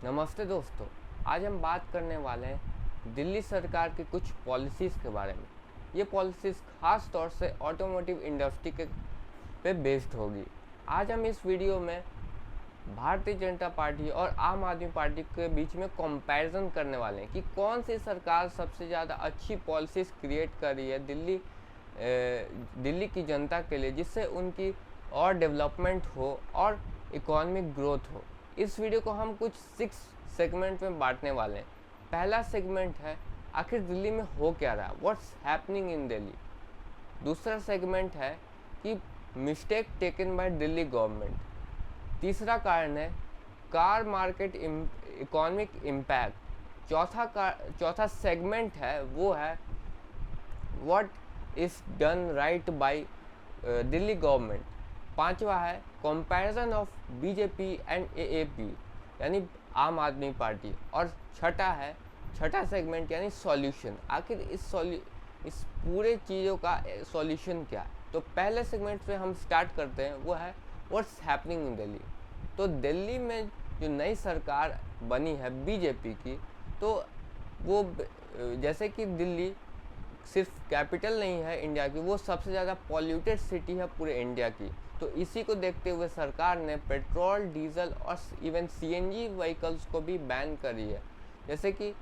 नमस्ते दोस्तों। आज हम बात करने वाले हैं दिल्ली सरकार की कुछ पॉलिसीज़ के बारे में। ये पॉलिसीज़ खास तौर से ऑटोमोटिव इंडस्ट्री के पे बेस्ड होगी। आज हम इस वीडियो में भारतीय जनता पार्टी और आम आदमी पार्टी के बीच में कंपैरिजन करने वाले हैं कि कौन सी सरकार सबसे ज़्यादा अच्छी पॉलिसीज़ क्रिएट कर रही है दिल्ली की जनता के लिए, जिससे उनकी और डेवलपमेंट हो और इकोनॉमिक ग्रोथ हो। इस वीडियो को हम कुछ 6 सेगमेंट में बांटने वाले हैं। पहला सेगमेंट है आखिर दिल्ली में हो क्या रहा है, व्हाट्स हैपनिंग इन दिल्ली। दूसरा सेगमेंट है कि mistake taken by Delhi government. तीसरा कारण है कार मार्केट इकोनॉमिक इम्पैक्ट। चौथा सेगमेंट है वो है what is done right by Delhi government. पांचवा है comparison of BJP and AAP यानी आम आदमी पार्टी। और छठा सेगमेंट यानी सॉल्यूशन, आखिर इस पूरे चीज़ों का सॉल्यूशन क्या है। तो पहले सेगमेंट से हम स्टार्ट करते हैं, वो है व्हाट्स हैपनिंग इन दिल्ली। तो दिल्ली में जो नई सरकार बनी है बीजेपी की, तो वो जैसे कि दिल्ली सिर्फ कैपिटल नहीं है इंडिया की, वो सबसे ज़्यादा पॉल्यूटेड सिटी है पूरे इंडिया की। तो इसी को देखते हुए सरकार ने पेट्रोल, डीजल और इवन सीएनजी व्हीकल्स को भी बैन करी है, जैसे कि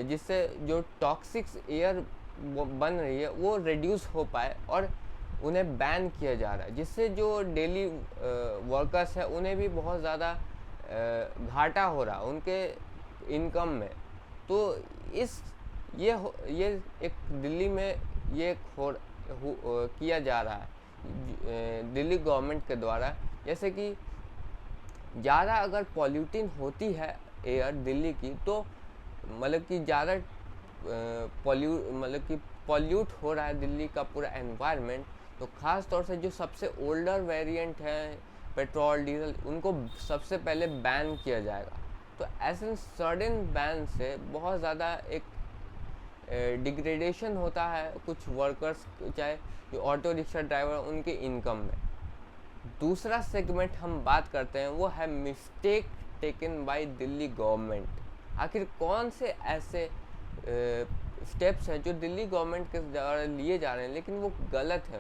जिससे जो टॉक्सिक्स एयर बन रही है वो रिड्यूस हो पाए और उन्हें बैन किया जा रहा है, जिससे जो डेली वर्कर्स है उन्हें भी बहुत ज़्यादा घाटा हो रहा है उनके इनकम में। तो ये एक दिल्ली में ये किया जा रहा है दिल्ली गवर्नमेंट के द्वारा। जैसे कि ज़्यादा अगर पॉल्यूटिंग होती है एयर दिल्ली की, तो मतलब कि ज़्यादा पॉल्यूट हो रहा है दिल्ली का पूरा एनवायरनमेंट, तो ख़ास तौर से जो सबसे ओल्डर वेरिएंट हैं पेट्रोल डीजल, उनको सबसे पहले बैन किया जाएगा। तो ऐसे सडन बैन से बहुत ज़्यादा एक डिग्रेडेशन होता है कुछ वर्कर्स, चाहे जो ऑटो रिक्शा ड्राइवर, उनके इनकम में। दूसरा सेगमेंट हम बात करते हैं वो है mistake taken by Delhi government. आखिर कौन से ऐसे स्टेप्स हैं जो दिल्ली गवर्नमेंट के द्वारा लिए जा रहे हैं लेकिन वो गलत हैं,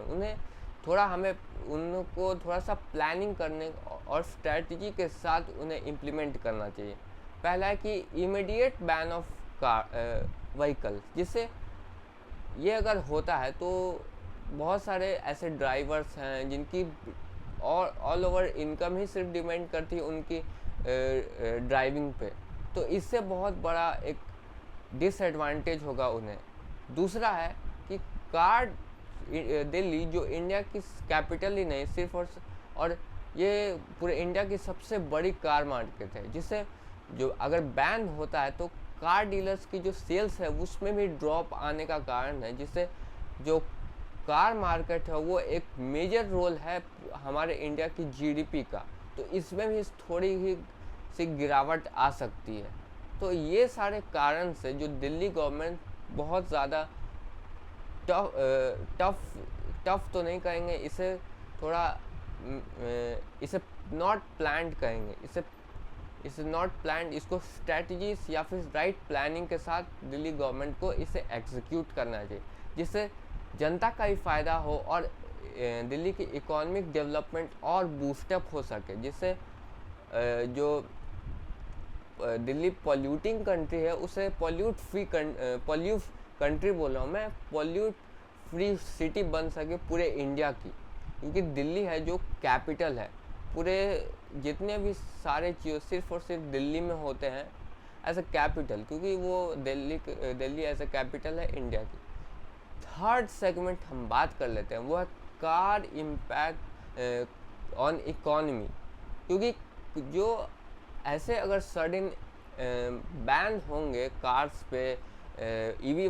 उनको थोड़ा सा प्लानिंग करने और स्ट्रैटेजी के साथ उन्हें इम्प्लीमेंट करना चाहिए। पहला है कि immediate ban of car vehicle, जिससे ये अगर होता है तो बहुत सारे ऐसे ड्राइवर्स हैं जिनकी और ऑल ओवर इनकम ही सिर्फ डिपेंड करती है उनकी ड्राइविंग पे, तो इससे बहुत बड़ा एक डिसएडवांटेज होगा उन्हें। दूसरा है कि कार दिल्ली जो इंडिया की कैपिटल ही नहीं सिर्फ और ये पूरे इंडिया की सबसे बड़ी कार मार्केट है, जिससे जो अगर बैन होता है तो कार डीलर्स की जो सेल्स है उसमें भी ड्रॉप आने का कारण है, जिससे जो कार मार्केट है वो एक मेजर रोल है हमारे इंडिया की जीडीपी का, तो इसमें भी थोड़ी ही सी गिरावट आ सकती है। तो ये सारे कारण से जो दिल्ली गवर्नमेंट बहुत ज़्यादा टफ तो नहीं कहेंगे, इसे थोड़ा इसे नॉट प्लान्ड कहेंगे, इसे नॉट प्लान्ड, इसको स्ट्रैटेजीज या फिर राइट प्लानिंग के साथ दिल्ली गवर्नमेंट को इसे एग्जीक्यूट करना चाहिए, जिससे जनता का भी फ़ायदा हो और दिल्ली की इकोनॉमिक डेवलपमेंट और बूस्टअप हो सके, जिससे जो दिल्ली पॉल्यूटिंग कंट्री है उसे पॉल्यूट कंट्री बोल रहा हूँ मैं, पॉल्यूट फ्री सिटी बन सके पूरे इंडिया की, क्योंकि दिल्ली है जो कैपिटल है। पूरे जितने भी सारे चीज़ सिर्फ और सिर्फ दिल्ली में होते हैं एज अ कैपिटल, क्योंकि वो दिल्ली एज अ कैपिटल है इंडिया की। थर्ड सेगमेंट हम बात कर लेते हैं, वो है कार इम्पैक्ट ऑन इकोनॉमी। क्योंकि जो ऐसे अगर सडन बैन होंगे कार्स पे, ईवी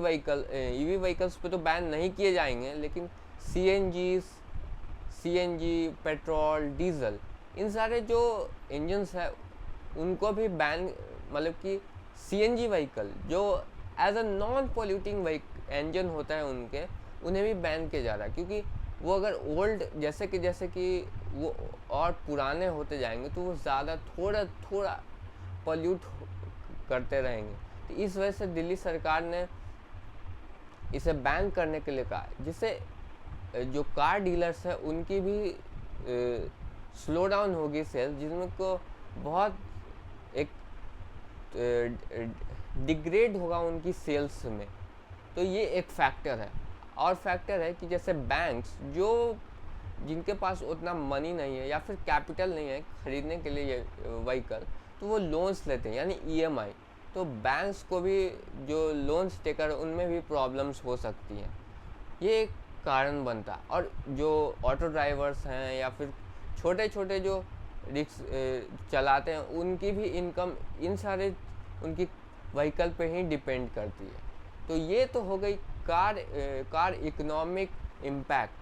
व्हीकल्स पे तो बैन नहीं किए जाएंगे, लेकिन सीएनजी, पेट्रोल, डीजल, इन सारे जो इंजन्स है उनको भी बैन, मतलब कि सीएनजी व्हीकल जो as a non polluting engine होता है उन्हें भी बैन किया जा रहा है, क्योंकि वो अगर ओल्ड जैसे कि वो और पुराने होते जाएंगे तो वो ज़्यादा थोड़ा पॉल्यूट करते रहेंगे। तो इस वजह से दिल्ली सरकार ने इसे बैन करने के लिए कहा, जिससे जो कार डीलर्स हैं उनकी भी स्लो डाउन होगी सेल्स, जिसमें को बहुत एक डिग्रेड होगा उनकी सेल्स में। तो ये एक फैक्टर है। और फैक्टर है कि जैसे बैंक्स जो जिनके पास उतना मनी नहीं है या फिर कैपिटल नहीं है खरीदने के लिए ये व्हीकल, तो वो लोन्स लेते हैं यानी ईएमआई। तो बैंक्स को भी जो लोन्स टेकर उनमें भी प्रॉब्लम्स हो सकती हैं, ये एक कारण बनता है। और जो ऑटो ड्राइवर्स हैं या फिर छोटे छोटे जो चलाते हैं उनकी भी इनकम इन सारे उनकी व्हीकल पे ही डिपेंड करती है। तो ये तो हो गई car economic impact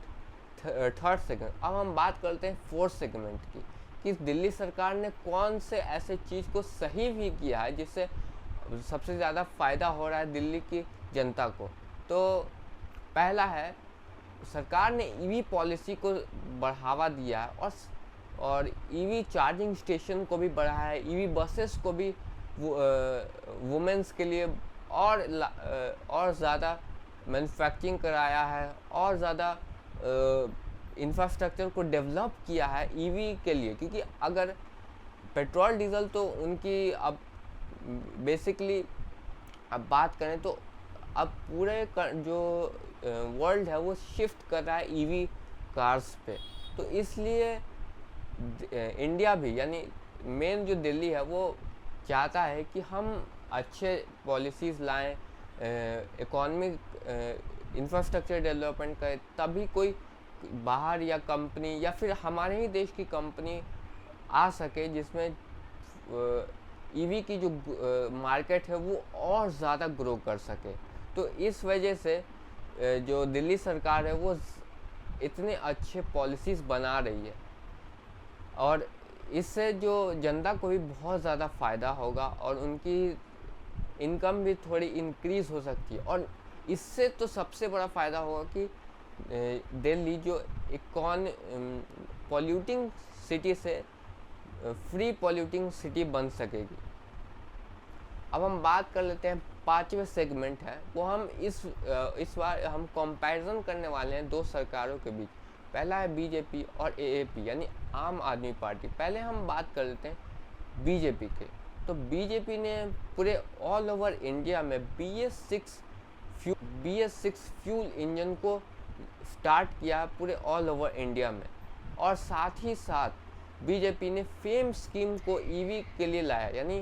third segment. अब हम बात करते हैं फोर्थ सेगमेंट की, कि दिल्ली सरकार ने कौन से ऐसे चीज़ को सही भी किया है जिससे सबसे ज़्यादा फ़ायदा हो रहा है दिल्ली की जनता को। तो पहला है, सरकार ने ईवी पॉलिसी को बढ़ावा दिया है और ईवी चार्जिंग स्टेशन को भी बढ़ाया है, ईवी बसेस को भी वुमेंस के लिए और ज़्यादा मैन्युफैक्चरिंग कराया है, और ज़्यादा इंफ्रास्ट्रक्चर को डेवलप किया है ईवी के लिए। क्योंकि अगर पेट्रोल डीजल तो उनकी अब बेसिकली अब बात करें तो अब पूरे जो वर्ल्ड है वो शिफ्ट कर रहा है ईवी कार्स पे। तो इसलिए इंडिया भी यानी मेन जो दिल्ली है वो चाहता है कि हम अच्छे पॉलिसीज़ लाएं, इकोनॉमिक इंफ्रास्ट्रक्चर डेवलपमेंट करें, तभी कोई बाहर या कंपनी या फिर हमारे ही देश की कंपनी आ सके जिसमें ईवी की जो मार्केट है वो और ज़्यादा ग्रो कर सके। तो इस वजह से जो दिल्ली सरकार है वो इतने अच्छे पॉलिसीज़ बना रही है, और इससे जो जनता को भी बहुत ज़्यादा फ़ायदा होगा और उनकी इनकम भी थोड़ी इंक्रीज़ हो सकती है। और इससे तो सबसे बड़ा फ़ायदा होगा कि दिल्ली जो पॉल्यूटिंग सिटी से फ्री पॉल्यूटिंग सिटी बन सकेगी। अब हम बात कर लेते हैं पांचवें सेगमेंट है, वो हम इस बार हम कंपैरिजन करने वाले हैं दो सरकारों के बीच। पहला है बीजेपी और एएपी यानी आम आदमी पार्टी। पहले हम बात कर लेते हैं बीजेपी के। तो बीजेपी ने पूरे ऑल ओवर इंडिया में BS6 फ्यूल इंजन को स्टार्ट किया पूरे ऑल ओवर इंडिया में। और साथ ही साथ बीजेपी ने फेम स्कीम को ईवी के लिए लाया यानी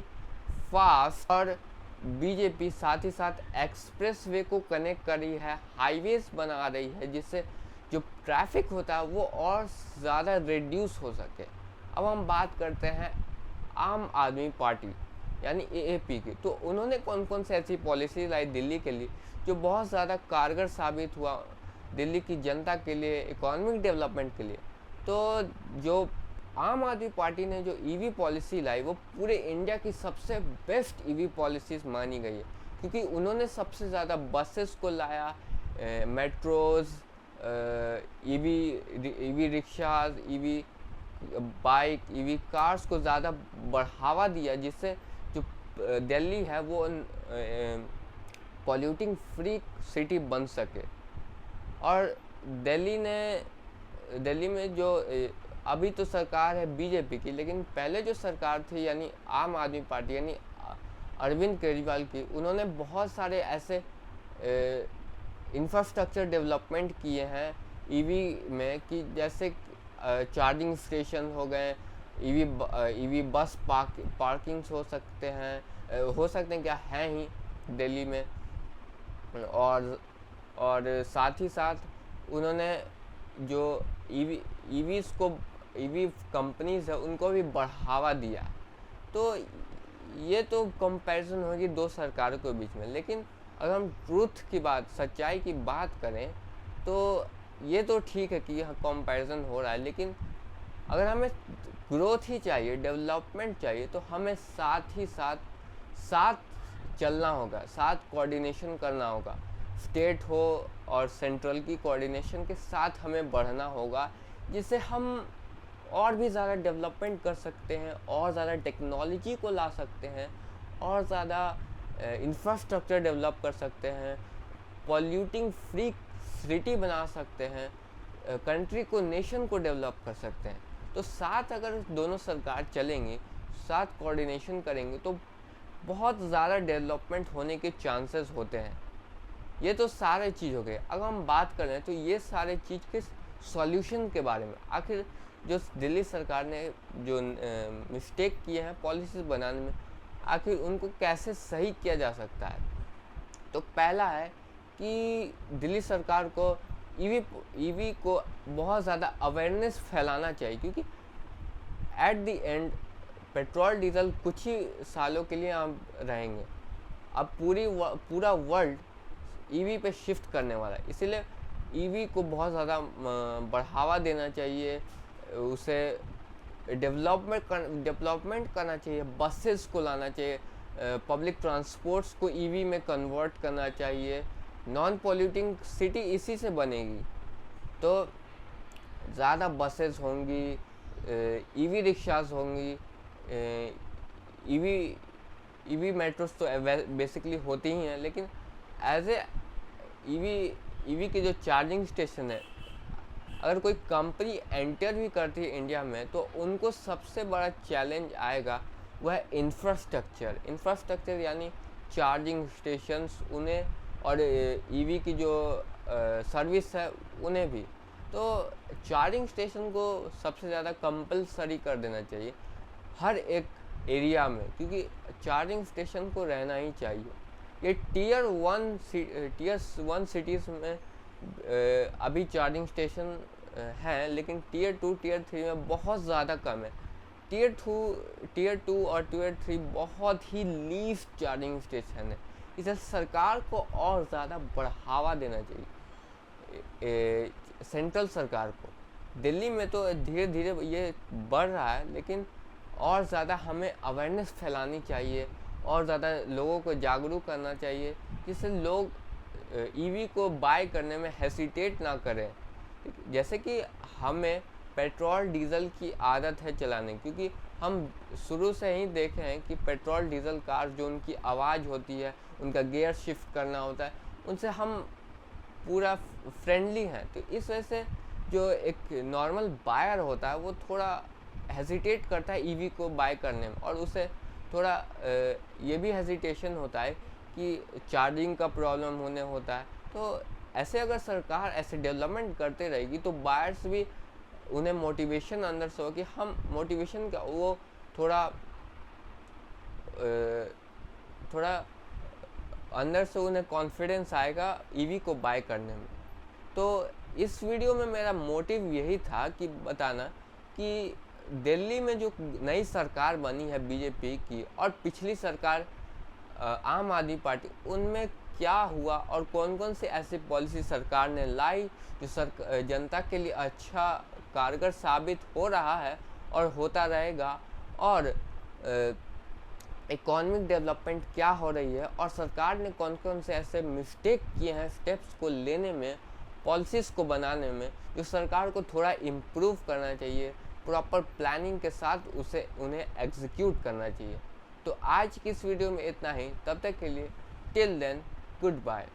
फास्ट। और बीजेपी साथ ही साथ एक्सप्रेस वे को कनेक्ट कर रही है, हाईवेज बना रही है, जिससे जो ट्रैफिक होता है वो और ज़्यादा रिड्यूस हो सके। अब हम बात करते हैं आम आदमी पार्टी यानी एएपी की। तो उन्होंने कौन कौन से ऐसी पॉलिसी लाई दिल्ली के लिए जो बहुत ज़्यादा कारगर साबित हुआ दिल्ली की जनता के लिए, इकोनॉमिक डेवलपमेंट के लिए। तो जो आम आदमी पार्टी ने जो ईवी पॉलिसी लाई वो पूरे इंडिया की सबसे बेस्ट ईवी पॉलिसीज़ मानी गई है, क्योंकि उन्होंने सबसे ज़्यादा बसेस को लाया, metros, EV rickshaws, EV bike, EV cars को ज़्यादा बढ़ावा दिया, जिससे जो दिल्ली है वो पॉल्यूटिंग फ्री सिटी बन सके। और दिल्ली में जो अभी तो सरकार है बीजेपी की, लेकिन पहले जो सरकार थी यानी आम आदमी पार्टी यानी अरविंद केजरीवाल की, उन्होंने बहुत सारे ऐसे इंफ्रास्ट्रक्चर डेवलपमेंट किए हैं ईवी में, कि जैसे चार्जिंग स्टेशन हो गए, ईवी बस पार्किंग्स हो सकते हैं क्या है ही दिल्ली में। और साथ ही साथ उन्होंने जो ईवी कंपनीज है उनको भी बढ़ावा दिया। तो ये तो कंपैरिजन होगी दो सरकारों के बीच में। लेकिन अगर हम ट्रूथ की बात, सच्चाई की बात करें, तो ये तो ठीक है कि यह कंपैरिजन हो रहा है, लेकिन अगर हमें ग्रोथ ही चाहिए, डेवलपमेंट चाहिए, तो हमें साथ ही साथ चलना होगा, साथ कोऑर्डिनेशन करना होगा। स्टेट हो और सेंट्रल की कोऑर्डिनेशन के साथ हमें बढ़ना होगा, जिससे हम और भी ज़्यादा डेवलपमेंट कर सकते हैं, और ज़्यादा टेक्नोलॉजी को ला सकते हैं, और ज़्यादा इंफ्रास्ट्रक्चर डेवलप कर सकते हैं, पॉल्यूटिंग फ्री सिटी बना सकते हैं, कंट्री को, नेशन को डेवलप कर सकते हैं। तो साथ अगर दोनों सरकार चलेंगी, साथ कोऑर्डिनेशन करेंगे, तो बहुत ज़्यादा डेवलपमेंट होने के चांसेस होते हैं। ये तो सारे चीज़ हो गए। अगर हम बात करें तो ये सारे चीज़ के सॉल्यूशन के बारे में, आखिर जो दिल्ली सरकार ने जो मिस्टेक किए हैं पॉलिसीज बनाने में, आखिर उनको कैसे सही किया जा सकता है। तो पहला है कि दिल्ली सरकार को ईवी को बहुत ज़्यादा अवेयरनेस फैलाना चाहिए, क्योंकि at the end petrol diesel कुछ ही सालों के लिए हम रहेंगे। अब पूरा वर्ल्ड ईवी पे शिफ्ट करने वाला है, इसीलिए ईवी को बहुत ज़्यादा बढ़ावा देना चाहिए, उसे डेवलपमेंट करना चाहिए, बसेस को लाना चाहिए, पब्लिक ट्रांसपोर्ट्स को ईवी में कन्वर्ट करना चाहिए। नॉन पॉल्यूटिंग सिटी इसी से बनेगी। तो ज़्यादा बसेस होंगी, ईवी रिक्शाज होंगी, ईवी मेट्रोस तो बेसिकली होती ही हैं, लेकिन एज ए ईवी के जो चार्जिंग स्टेशन है, अगर कोई कंपनी एंटर भी करती है इंडिया में, तो उनको सबसे बड़ा चैलेंज आएगा वह है इंफ्रास्ट्रक्चर यानी चार्जिंग स्टेशंस उन्हें, और ईवी की जो सर्विस है उन्हें भी। तो चार्जिंग स्टेशन को सबसे ज़्यादा कंपलसरी कर देना चाहिए हर एक एरिया में, क्योंकि चार्जिंग स्टेशन को रहना ही चाहिए। ये टीयर वन सिटीज़ में अभी चार्जिंग स्टेशन हैं, लेकिन टीयर 2 टीयर 3 में बहुत ज़्यादा कम है। टीयर 2 और टीयर 3 बहुत ही लीस्ट चार्जिंग स्टेशन है। इसे सरकार को और ज़्यादा बढ़ावा देना चाहिए, सेंट्रल सरकार को। दिल्ली में तो धीरे धीरे ये बढ़ रहा है, लेकिन और ज़्यादा हमें अवेयरनेस फैलानी चाहिए, और ज़्यादा लोगों को जागरूक करना चाहिए, जिससे लोग ईवी को बाय करने में हेसिटेट ना करें। जैसे कि हमें पेट्रोल डीजल की आदत है चलाने, क्योंकि हम शुरू से ही देखे हैं कि पेट्रोल डीजल कार जो उनकी आवाज़ होती है, उनका गियर शिफ्ट करना होता है, उनसे हम पूरा फ्रेंडली हैं। तो इस वजह से जो एक नॉर्मल बायर होता है वो थोड़ा हेजिटेट करता है ईवी को बाय करने में, और उसे थोड़ा ये भी हेजिटेशन होता है कि चार्जिंग का प्रॉब्लम होने होता है। तो ऐसे अगर सरकार ऐसे डेवलपमेंट करते रहेगी, तो बायर्स भी, उन्हें मोटिवेशन अंदर से हो कि हम मोटिवेशन का वो थोड़ा अंदर से उन्हें कॉन्फिडेंस आएगा ईवी को बाय करने में। तो इस वीडियो में मेरा मोटिव यही था कि बताना कि दिल्ली में जो नई सरकार बनी है बीजेपी की, और पिछली सरकार आम आदमी पार्टी, उनमें क्या हुआ और कौन कौन से ऐसे पॉलिसी सरकार ने लाई जो जनता के लिए अच्छा कारगर साबित हो रहा है और होता रहेगा, और इकोनॉमिक डेवलपमेंट क्या हो रही है, और सरकार ने कौन कौन से ऐसे मिस्टेक किए हैं स्टेप्स को लेने में, पॉलिसीज़ को बनाने में, जो सरकार को थोड़ा इम्प्रूव करना चाहिए, प्रॉपर प्लानिंग के साथ उन्हें एग्जीक्यूट करना चाहिए। तो आज की इस वीडियो में इतना ही। तब तक के लिए टिल देन गुड बाय।